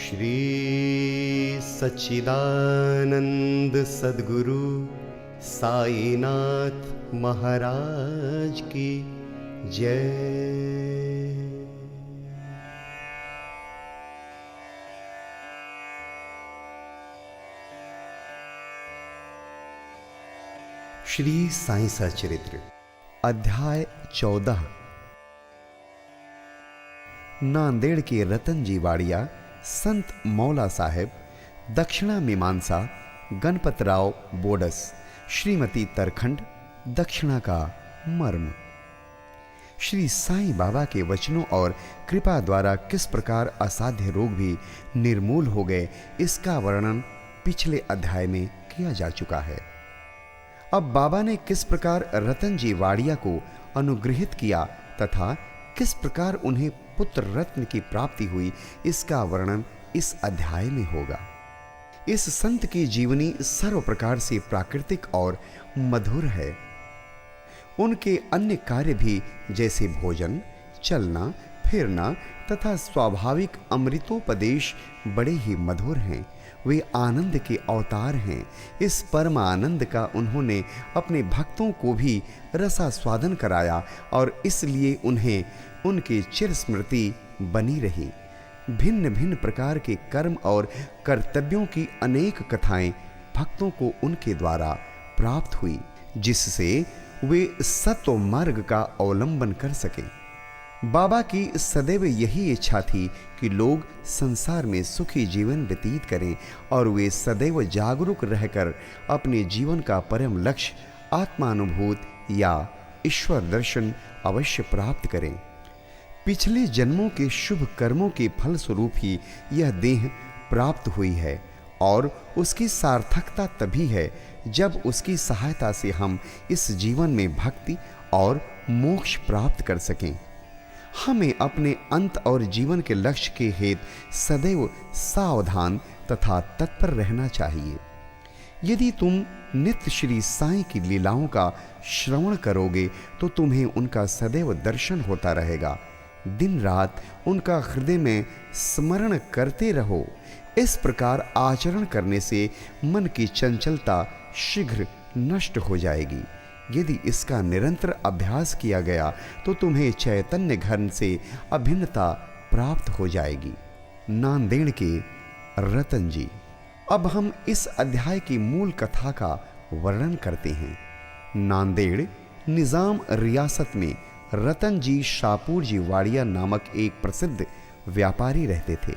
श्री सच्चिदानंद सद्गुरु साईनाथ महाराज की जय। श्री साईं सचरित्र अध्याय 14। नांदेड़ के रतन जी वाड़िया, संत मौला साहेब, दक्षिणा मीमांसा, गणपतराव बोडस, श्रीमती तरखंड, दक्षिणा का मर्म। श्री साईं बाबा के वचनों और कृपा द्वारा किस प्रकार असाध्य रोग भी निर्मूल हो गए, इसका वर्णन पिछले अध्याय में किया जा चुका है। अब बाबा ने किस प्रकार रतन जी वाड़िया को अनुग्रहित किया तथा किस प्रकार उन्हें पुत्र रत्न की प्राप्ति हुई, इसका वर्णन इस अध्याय में होगा। इस संत की जीवनी सर्व प्रकार से प्राकृतिक और मधुर है। उनके अन्य कार्य भी जैसे भोजन, चलना फिरना तथा स्वाभाविक अमृतोपदेश बड़े ही मधुर हैं। वे आनंद के अवतार हैं। इस परम आनंद का उन्होंने अपने भक्तों को भी रसास्वादन कराया और इसलिए उन्हें उनकी चिर स्मृति बनी रही। भिन्न भिन्न प्रकार के कर्म और कर्तव्यों की अनेक कथाएं भक्तों को उनके द्वारा प्राप्त हुई, जिससे वे सत्व मार्ग का अवलंबन कर सके। बाबा की सदैव यही इच्छा थी कि लोग संसार में सुखी जीवन व्यतीत करें और वे सदैव जागरूक रहकर अपने जीवन का परम लक्ष्य आत्मानुभूत या ईश्वर दर्शन अवश्य प्राप्त करें। पिछले जन्मों के शुभ कर्मों के फल स्वरूप ही यह देह प्राप्त हुई है और उसकी सार्थकता तभी है जब उसकी सहायता से हम इस जीवन में भक्ति और मोक्ष प्राप्त कर सकें। हमें अपने अंत और जीवन के लक्ष्य के हेतु सदैव सावधान तथा तत्पर रहना चाहिए। यदि तुम नित्य श्री साईं की लीलाओं का श्रवण करोगे तो तुम्हें उनका सदैव दर्शन होता रहेगा। दिन रात उनका हृदय में स्मरण करते रहो। इस प्रकार आचरण करने से मन की चंचलता शीघ्र नष्ट हो जाएगी। यदि इसका निरंतर अभ्यास किया गया तो तुम्हें चैतन्य घन से अभिन्नता प्राप्त हो जाएगी। नांदेड़ के रतन जी। अब हम इस अध्याय की मूल कथा का वर्णन करते हैं। नांदेड़ निजाम रियासत में रतन जी शाहपुर जी वाड़िया नामक एक प्रसिद्ध व्यापारी रहते थे।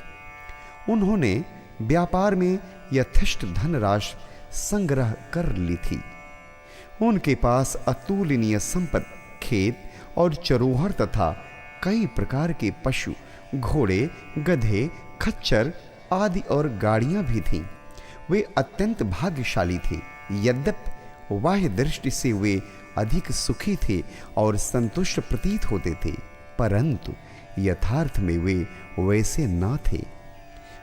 उन्होंने व्यापार में यथेष्ट धनराशि संग्रह कर ली थी। उनके पास अतुलनीय संपत्ति, खेत और चरोहर तथा कई प्रकार के पशु, घोड़े, गधे, खच्चर आदि और गाड़ियां भी थीं। वे अत्यंत भाग्यशाली थे। यद्यपि बाह्य दृष्टि से वे अधिक सुखी थे और संतुष्ट प्रतीत होते थे, परंतु यथार्थ में वे वैसे न थे।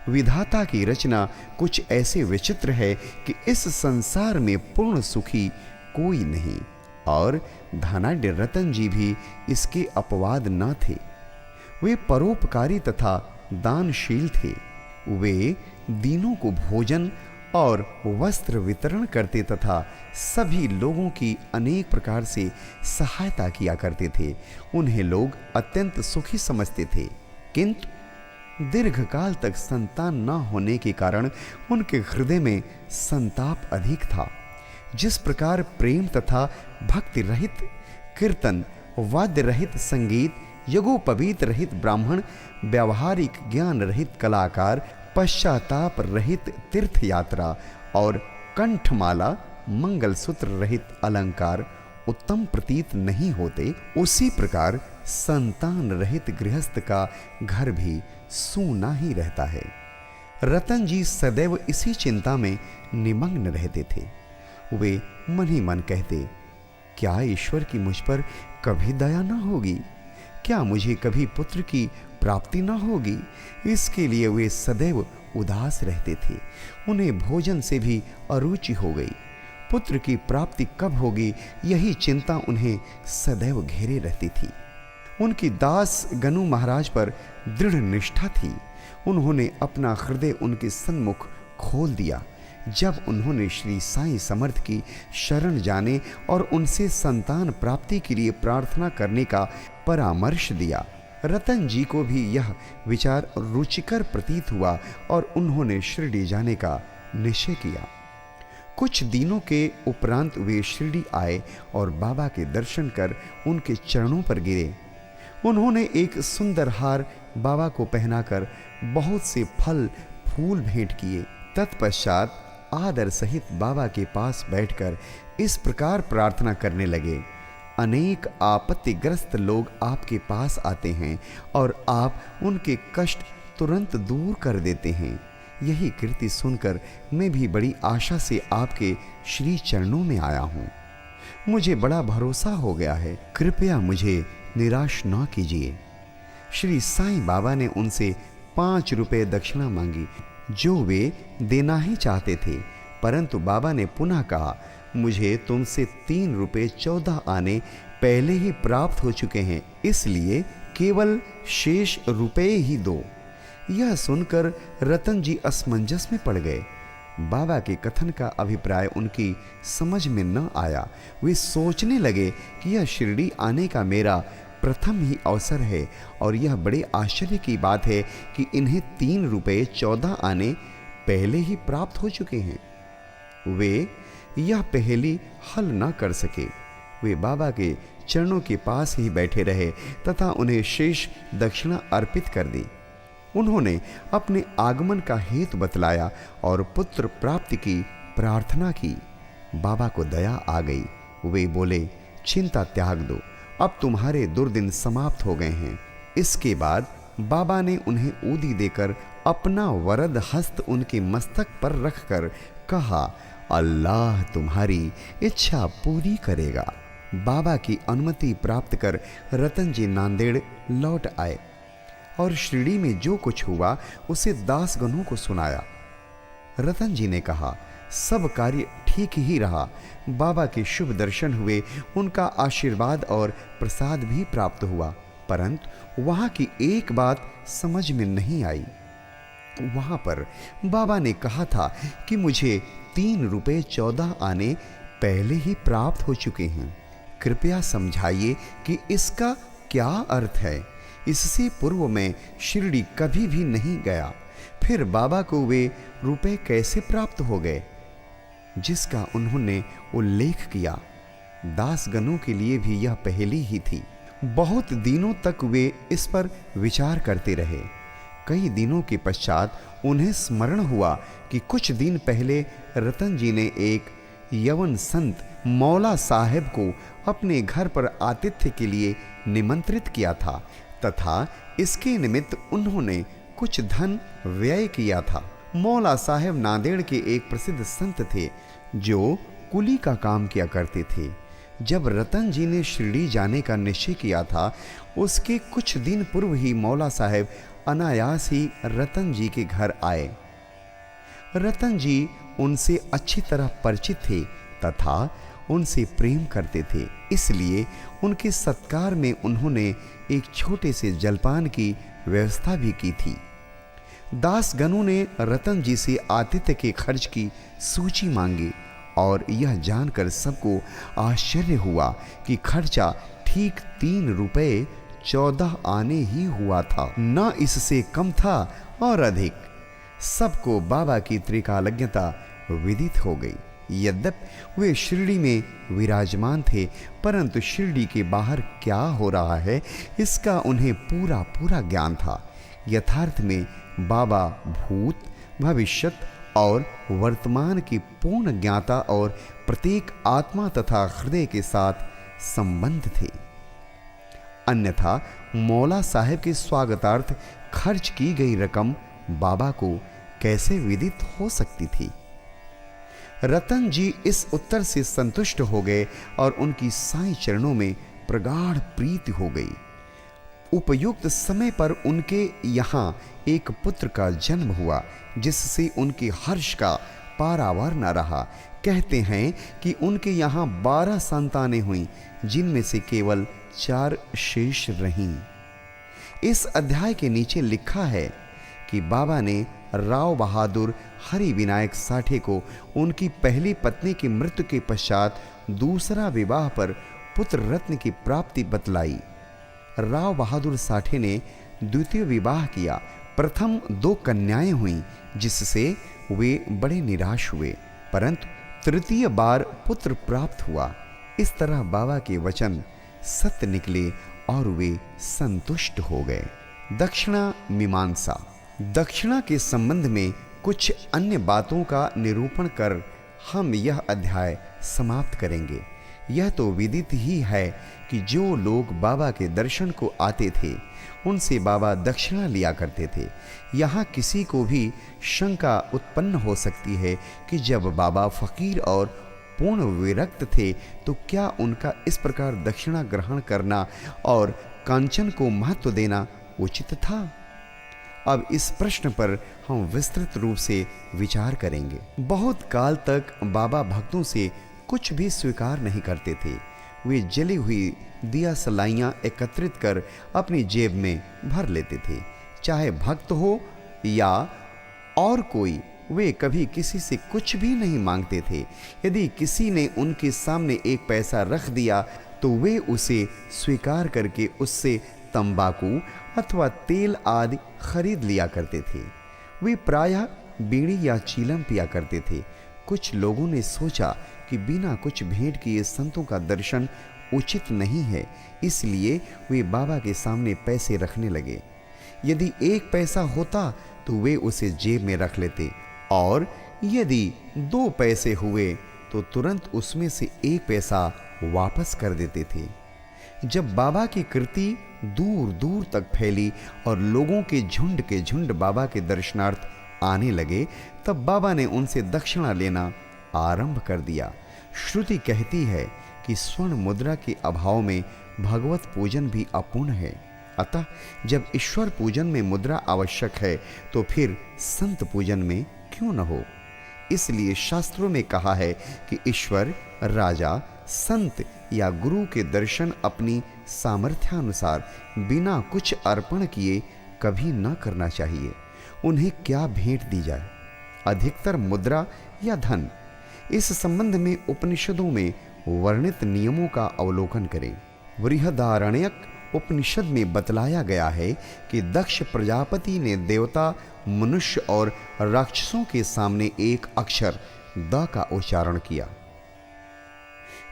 विधाता की रचना कुछ ऐसे विचित्र है कि इस संसार में पूर्ण सुखी कोई नहीं और धनाढ्य रतन जी भी इसके अपवाद न थे। वे परोपकारी तथा दानशील थे। वे दीनों को भोजन और वस्त्र वितरण करते तथा सभी लोगों की अनेक प्रकार से सहायता किया करते थे। उन्हें लोग अत्यंत सुखी समझते थे, किंतु दीर्घकाल तक संतान न होने के कारण उनके हृदय में संताप अधिक था। जिस प्रकार प्रेम तथा भक्ति रहित कीर्तन, वाद्य रहित संगीत, यज्ञोपवीत रहित ब्राह्मण, व्यावहारिक ज्ञान रहित कलाकार, पश्चाताप रहित तीर्थ यात्रा और कंठमाला मंगलसूत्र रहित अलंकार उत्तम प्रतीत नहीं होते, उसी प्रकार संतान रहित गृहस्थ का घर भी सूना ही रहता है। रतन जी सदैव इसी चिंता में निमग्न रहते थे। वे मन ही मन कहते, क्या ईश्वर की मुझ पर कभी दया न होगी? क्या मुझे कभी पुत्र की प्राप्ति न होगी? इसके लिए वे सदैव उदास रहते थे। उन्हें भोजन से भी अरुचि हो गई। पुत्र की प्राप्ति कब होगी, यही चिंता उन्हें सदैव घेरे रहती थी। उनकी दास गनु महाराज पर दृढ़ निष्ठा थी। उन्होंने अपना हृदय उनके सन्मुख खोल दिया। जब उन्होंने श्री साईं समर्थ की शरण जाने और उनसे संतान प्राप्ति के लिए प्रार्थना करने का परामर्श दिया, रतन जी को भी यह विचार रुचिकर प्रतीत हुआ और उन्होंने शिरडी जाने का निश्चय किया। कुछ दिनों के उपरांत वे शिरडी आए और बाबा के दर्शन कर उनके चरणों पर गिरे। उन्होंने एक सुंदर हार बाबा को पहनाकर बहुत से फल फूल भेंट किए। तत्पश्चात आदर सहित बाबा के पास बैठकर इस प्रकार प्रार्थना करने लगे, अनेक आपत्तिग्रस्त लोग आपके पास आते हैं और आप उनके कष्ट तुरंत दूर कर देते हैं। यही कृति सुनकर मैं भी बड़ी आशा से आपके श्री चरणों में आया हूँ। मुझे बड़ा भरोसा हो गया है, कृपया मुझे निराश न कीजिए। श्री साईं बाबा ने उनसे 5 रुपए दक्षिणा मांगी, जो वे देना ही चाहते थे, परंतु बाबा ने पुनः कहा, मुझे तुमसे 3 रुपए 14 आने पहले ही प्राप्त हो चुके हैं, इसलिए केवल शेष रुपए ही दो। यह सुनकर रतन जी असमंजस में पड़ गए। बाबा के कथन का अभिप्राय उनकी समझ में न आया। वे सोचने लगे कि यह शिरडी आने का मेरा प्रथम ही अवसर है और यह बड़े आश्चर्य की बात है कि इन्हें 3 रुपए 14 आने पहले ही प्राप्त हो चुके हैं। वे यह पहेली हल न कर सके। वे बाबा के चरणों के पास ही बैठे रहे तथा उन्हें शेष दक्षिणा अर्पित कर दी। उन्होंने अपने आगमन का हेतु बतलाया और पुत्र प्राप्ति की प्रार्थना की। बाबा को दया आ गई। वे बोले, चिंता त्याग दो, अब तुम्हारे दुर्दिन समाप्त हो गए हैं। इसके बाद बाबा ने उन्हें ऊदी देकर अपना वरद हस्त उनके मस्तक पर रखकर कहा, अल्लाह तुम्हारी इच्छा पूरी करेगा। बाबा की अनुमति प्राप्त कर रतन जी नांदेड़ लौट आए और शिरडी में जो कुछ हुआ उसे दासगणों को सुनाया। रतन जी ने कहा, सब कार्य ठीक ही रहा। बाबा के शुभ दर्शन हुए, उनका आशीर्वाद और प्रसाद भी प्राप्त हुआ, परंतु वहां की एक बात समझ में नहीं आई। वहां पर बाबा ने कहा था कि मुझे 3 रुपए 14 आने पहले ही प्राप्त हो चुके हैं। कृपया समझाइए कि इसका क्या अर्थ है। इससे पूर्व में शिरडी कभी भी नहीं गया, फिर बाबा को वे रुपए कैसे प्राप्त हो गए जिसका उन्होंने उल्लेख किया। दासगणों के लिए भी यह पहेली ही थी। बहुत दिनों तक वे इस पर विचार करते रहे। कई दिनों के पश्चात उन्हें स्मरण हुआ कि कुछ दिन पहले रतन जी ने एक यवन संत मौला साहेब को अपने घर पर आतिथ्य के लिए निमंत्रित किया था तथा इसके निमित्त उन्होंने कुछ धन व्यय किया था। मौला साहेब नांदेड़ के एक प्रसिद्ध संत थे जो कुली का काम किया करते थे। जब रतन जी ने शिरडी जाने का निश्चय किया था, उसके कुछ दिन पूर्व ही मौला साहेब अनायास ही रतन जी के घर आए। रतन जी उनसे अच्छी तरह परिचित थे तथा उनसे प्रेम करते थे, इसलिए उनके सत्कार में उन्होंने एक छोटे से जलपान की व्यवस्था भी की थी। दासगणों ने रतन जी से आतिथ्य के खर्च की सूची मांगी और यह जानकर सबको आश्चर्य हुआ कि खर्चा ठीक 3 रुपए 14 आने ही हुआ था, न इससे कम था और अधिक। सबको बाबा की त्रिकालज्ञता विदित हो गई। यद्यपि वे शिरडी में विराजमान थे, परंतु शिरडी के बाहर क्या हो रहा है इसका उन्हें पूरा पूरा ज्ञान था। यथार्थ में बाबा भूत, भविष्यत और वर्तमान की पूर्ण ज्ञाता और प्रत्येक आत्मा तथा हृदय के साथ संबंध थे। अन्यथा मौला साहेब के स्वागतार्थ खर्च की गई रकम बाबा को कैसे विदित हो सकती थी। रतन जी इस उत्तर से संतुष्ट हो गए और उनकी साईं चरणों में प्रगाढ़ प्रीति हो गई। उपयुक्त समय पर उनके यहाँ एक पुत्र का जन्म हुआ, जिससे उनके हर्ष का पारावार न रहा। कहते हैं कि उनके यहाँ 12 संतानें हुईं, जिनमें से केवल 4 शेष रहीं। इस अध्याय के नीचे लिखा है कि बाबा ने राव बहादुर हरि विनायक साठे को उनकी पहली पत्नी की मृत्यु के पश्चात दूसरा विवाह पर पुत्र रत्न की प्राप्ति बतलाई। राव बहादुर साठे ने द्वितीय विवाह किया। प्रथम 2 कन्याएं हुईं, जिससे वे बड़े निराश हुए, परंतु तृतीय बार पुत्र प्राप्त हुआ। इस तरह बाबा के वचन सत्य निकले और वे संतुष्ट हो गए। दक्षिणा मीमांसा। दक्षिणा के संबंध में कुछ अन्य बातों का निरूपण कर हम यह अध्याय समाप्त करेंगे। यह तो विदित ही है कि जो लोग बाबा के दर्शन को आते थे उनसे बाबा दक्षिणा लिया करते थे। यहाँ किसी को भी शंका उत्पन्न हो सकती है कि जब बाबा फकीर और पूर्ण विरक्त थे तो क्या उनका इस प्रकार दक्षिणा ग्रहण करना और कांचन को महत्व देना उचित था? अब इस प्रश्न पर हम विस्तृत रूप से विचार करेंगे। बहुत काल तक बाबा भक्तों से कुछ भी स्वीकार नहीं करते थे। वे जली हुई दिया सलाइयाँ एकत्रित कर अपनी जेब में भर लेते थे। चाहे भक्त हो या और कोई, वे कभी किसी से कुछ भी नहीं मांगते थे। यदि किसी ने उनके सामने एक पैसा रख दिया तो वे उसे स्वीकार करके उससे तंबाकू अथवा तेल आदि खरीद लिया करते थे। वे प्रायः बीड़ी या चीलम पिया करते थे। कुछ लोगों ने सोचा कि बिना कुछ भेंट किए संतों का दर्शन उचित नहीं है, इसलिए वे बाबा के सामने पैसे रखने लगे। यदि 1 पैसा होता तो वे उसे जेब में रख लेते, और यदि 2 पैसे हुए तो तुरंत उसमें से 1 पैसा वापस कर देते थे। जब बाबा की कृति दूर दूर तक फैली और लोगों के झुंड बाबा के दर्शनार्थ आने लगे, तब बाबा ने उनसे दक्षिणा लेना आरंभ कर दिया। श्रुति कहती है कि स्वर्ण मुद्रा के अभाव में भगवत पूजन भी अपूर्ण है। अतः जब ईश्वर पूजन में मुद्रा आवश्यक है तो फिर संत पूजन में क्यों न हो? इसलिए शास्त्रों में कहा है कि ईश्वर, राजा, संत या गुरु के दर्शन अपनी सामर्थ्यानुसार बिना कुछ अर्पण किए कभी न करना चाहिए। उन्हें क्या भेंट दी जाए, अधिकतर मुद्रा या धन? इस संबंध में उपनिषदों में वर्णित नियमों का अवलोकन करें। बृहदारण्यक उपनिषद में बतलाया गया है कि दक्ष प्रजापति ने देवता, मनुष्य और राक्षसों के सामने एक अक्षर द का उच्चारण किया।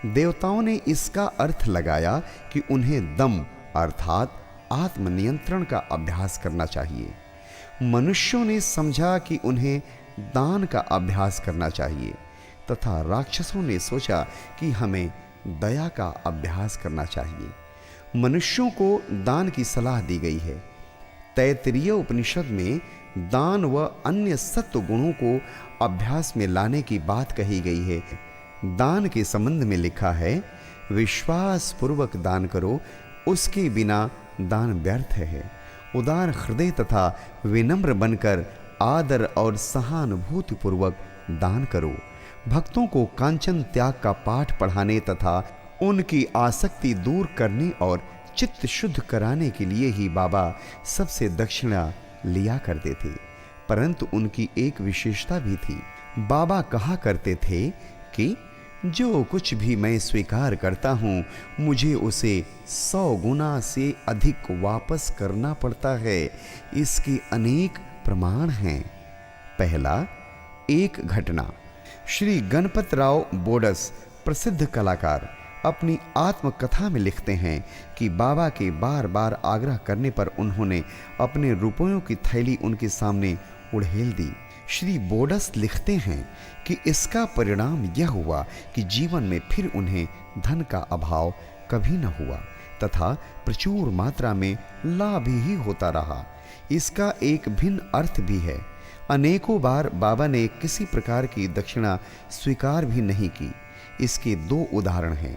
देवताओं ने इसका अर्थ लगाया कि उन्हें दम अर्थात आत्मनियंत्रण का अभ्यास करना चाहिए। मनुष्यों ने समझा कि उन्हें दान का अभ्यास करना चाहिए, तथा राक्षसों ने सोचा कि हमें दया का अभ्यास करना चाहिए। मनुष्यों को दान की सलाह दी गई है। तैत्तिरीय उपनिषद में दान व अन्य सत्व गुणों को अभ्यास में लाने की बात कही गई है। दान के संबंध में लिखा है, विश्वास पूर्वक दान करो, उसके बिना दान व्यर्थ है। उदार हृदय तथा विनम्र बनकर आदर और सहानुभूति पूर्वक दान करो। भक्तों को कांचन त्याग का पाठ पढ़ाने तथा उनकी आसक्ति दूर करने और चित्त शुद्ध कराने के लिए ही बाबा सबसे दक्षिणा लिया करते थे। परंतु उनकी एक विशेषता भी थी। बाबा कहा करते थे कि जो कुछ भी मैं स्वीकार करता हूँ मुझे उसे 100 गुना से अधिक वापस करना पड़ता है। इसके अनेक प्रमाण हैं। पहला, एक घटना। श्री गणपतराव बोडस प्रसिद्ध कलाकार अपनी आत्मकथा में लिखते हैं कि बाबा के बार बार आग्रह करने पर उन्होंने अपने रुपयों की थैली उनके सामने उड़ेल दी। श्री बोडस लिखते हैं कि इसका परिणाम यह हुआ कि जीवन में फिर उन्हें धन का अभाव कभी न हुआ तथा प्रचुर मात्रा में लाभ ही होता रहा। इसका एक भिन्न अर्थ भी है। अनेकों बार बाबा ने किसी प्रकार की दक्षिणा स्वीकार भी नहीं की। इसके 2 उदाहरण हैं।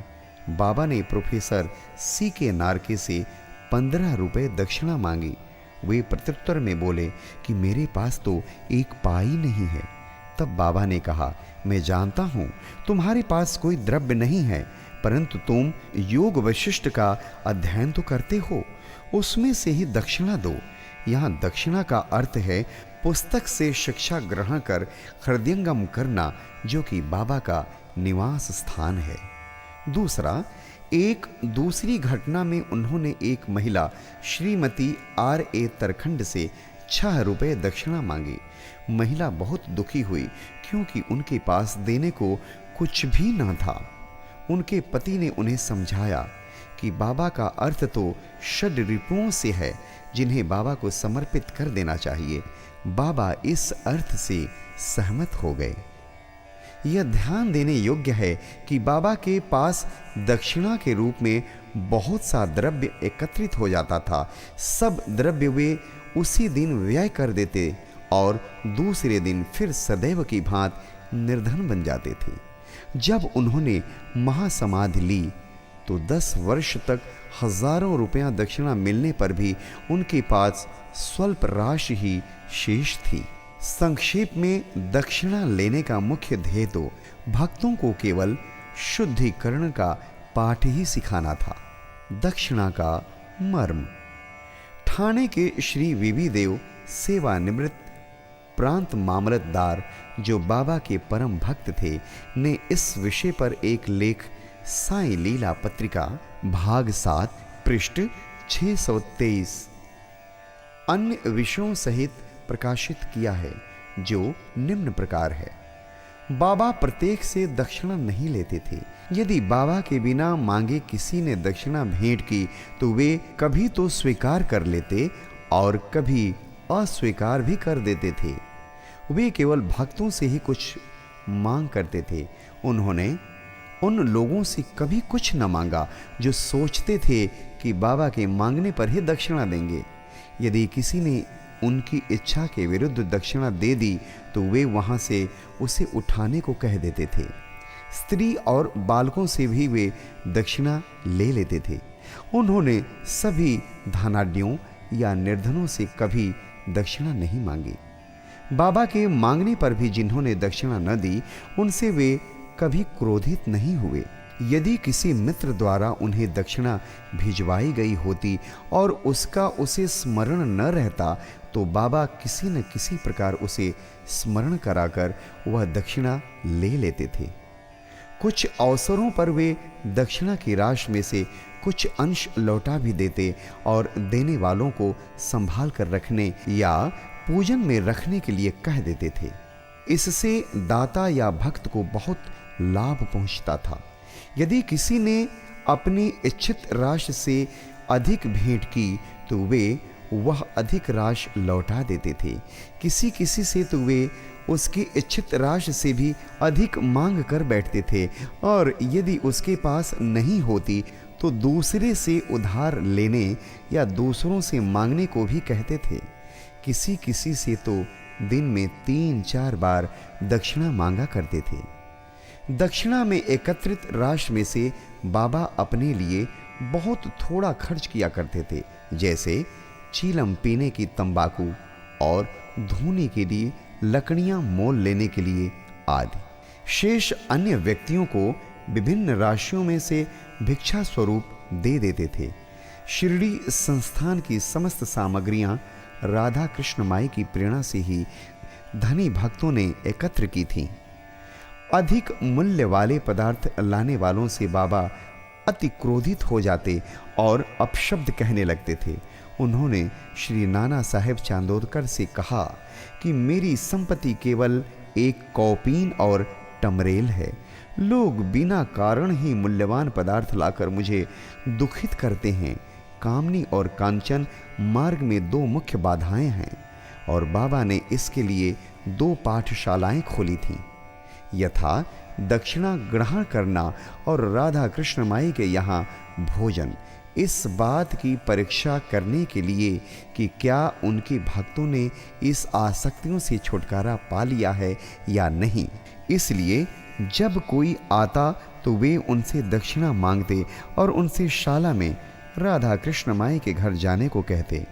बाबा ने प्रोफेसर C.K. नारके से 15 रुपए दक्षिणा मांगी। वे प्रत्युत्तर में बोले कि मेरे पास तो 1 पाई नहीं है। तब बाबा ने कहा, मैं जानता हूँ तुम्हारे पास कोई द्रव्य नहीं है, परंतु तुम योग वशिष्ठ का अध्ययन तो करते हो, उसमें से ही दक्षिणा दो। यहाँ दक्षिणा का अर्थ है पुस्तक से शिक्षा ग्रहण कर हृदयंगम करना, जो कि बाबा का निवास स्थान है। दूसरा, एक दूसरी घटना में उन्होंने एक महिला श्रीमती R.A. तरखंड से 6 रुपए दक्षिणा मांगी। महिला बहुत दुखी हुई क्योंकि उनके पास देने को कुछ भी न था। उनके पति ने उन्हें समझाया कि बाबा का अर्थ तो षड रिपुओं से है, जिन्हें बाबा को समर्पित कर देना चाहिए। बाबा इस अर्थ से सहमत हो गए। यह ध्यान देने योग्य है कि बाबा के पास दक्षिणा के रूप में बहुत सा द्रव्य एकत्रित हो जाता था। सब द्रव्य वे उसी दिन व्यय कर देते और दूसरे दिन फिर सदैव की भांति निर्धन बन जाते थे। जब उन्होंने महासमाधि ली तो 10 वर्ष तक हजारों रुपया दक्षिणा मिलने पर भी उनके पास स्वल्प राशि ही शेष थी। संक्षेप में दक्षिणा लेने का मुख्य ध्येय तो भक्तों को केवल शुद्धिकरण का पाठ ही सिखाना था। दक्षिणा का मर्म। ठाणे के श्री वीवी देव सेवानिवृत्त प्रांत मामलतदार, जो बाबा के परम भक्त थे, ने इस विषय पर एक लेख साई लीला पत्रिका भाग 7 पृष्ठ 623 अन्य विषयों सहित प्रकाशित किया है, जो निम्न प्रकार है। बाबा प्रत्येक से दक्षिणा नहीं लेते थे। यदि बाबा के बिना मांगे किसी ने दक्षिणा भेंट की तो वे कभी तो स्वीकार कर लेते और कभी अस्वीकार भी कर देते थे। वे केवल भक्तों से ही कुछ मांग करते थे। उन्होंने उन लोगों से कभी कुछ न मांगा जो सोचते थे कि बाबा के मांगने पर ही दक्षिणा देंगे। यदि किसी ने उनकी इच्छा के विरुद्ध दक्षिणा दे दी तो वे वहां से उसे उठाने को कह देते थे। स्त्री और बालकों से भी वे दक्षिणा ले लेते थे। उन्होंने सभी धनाढ्यों या निर्धनों से कभी दक्षिणा नहीं मांगी। बाबा के मांगने पर भी जिन्होंने दक्षिणा न दी, उनसे वे कभी क्रोधित नहीं हुए। यदि किसी मित्र द्वारा उन्हें दक्षिणा भिजवाई गई होती और उसका उसे स्मरण न रहता तो बाबा किसी न किसी प्रकार उसे स्मरण कराकर वह दक्षिणा ले लेते थे। कुछ अवसरों पर वे दक्षिणा की राशि में से कुछ अंश लौटा भी देते और देने वालों को संभाल कर रखने या पूजन में रखने के लिए कह देते थे। इससे दाता या भक्त को बहुत लाभ पहुंचता था। यदि किसी ने अपनी इच्छित राशि से अधिक भेंट की तो वे वह अधिक राशि लौटा देते थे। किसी किसी से तो वे उसकी इच्छित राशि से भी अधिक मांग कर बैठते थे और यदि उसके पास नहीं होती तो दूसरे से उधार लेने या दूसरों से मांगने को भी कहते थे। किसी किसी से तो दिन में 3-4 बार दक्षिणा मांगा करते थे। दक्षिणा में एकत्रित राशि में से बाबा अपने लिए बहुत थोड़ा खर्च किया करते थे, जैसे चीलम पीने की तंबाकू और धोने के लिए लकड़ियां मोल लेने के लिए आदि। शेष अन्य व्यक्तियों को विभिन्न राशियों में से भिक्षा स्वरूप दे देते थे। शिरडी संस्थान की समस्त सामग्रियां राधा कृष्ण माई की प्रेरणा से ही धनी भक्तों ने एकत्र की थीं। अधिक मूल्य वाले पदार्थ लाने वालों से बाबा अति क्रोधित हो जाते और अपशब्द कहने लगते थे। उन्होंने श्री नाना साहेब चांदोरकर से कहा कि मेरी संपत्ति केवल एक कौपीन और टमरेल है। लोग बिना कारण ही मूल्यवान पदार्थ लाकर मुझे दुखित करते हैं। कामनी और कांचन मार्ग में 2 मुख्य बाधाएं हैं और बाबा ने इसके लिए 2 पाठशालाएं खोली थीं, यथा दक्षिणा ग्रहण करना और राधा कृष्ण माई के यहाँ भोजन, इस बात की परीक्षा करने के लिए कि क्या उनके भक्तों ने इस आसक्तियों से छुटकारा पा लिया है या नहीं। इसलिए जब कोई आता तो वे उनसे दक्षिणा मांगते और उनसे शाला में राधा कृष्ण माई के घर जाने को कहते।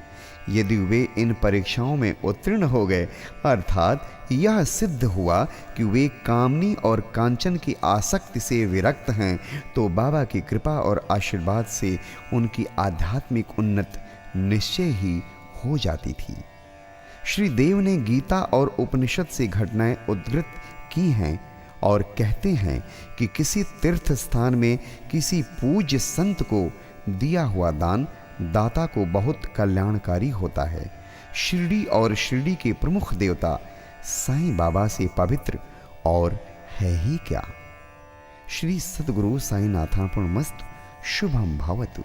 यदि वे इन परीक्षाओं में उत्तीर्ण हो गए, अर्थात यह सिद्ध हुआ कि वे कामनी और कांचन की आसक्ति से विरक्त हैं, तो बाबा की कृपा और आशीर्वाद से उनकी आध्यात्मिक उन्नति निश्चय ही हो जाती थी। श्री देव ने गीता और उपनिषद से घटनाएं उद्धृत की हैं और कहते हैं कि किसी तीर्थ स्थान में किसी पूज्य संत को दिया हुआ दान दाता को बहुत कल्याणकारी होता है। शिरडी और शिरडी के प्रमुख देवता साईं बाबा से पवित्र और है ही क्या। श्री सद्गुरु साईनाथार्पणमस्तु। शुभम भवतु।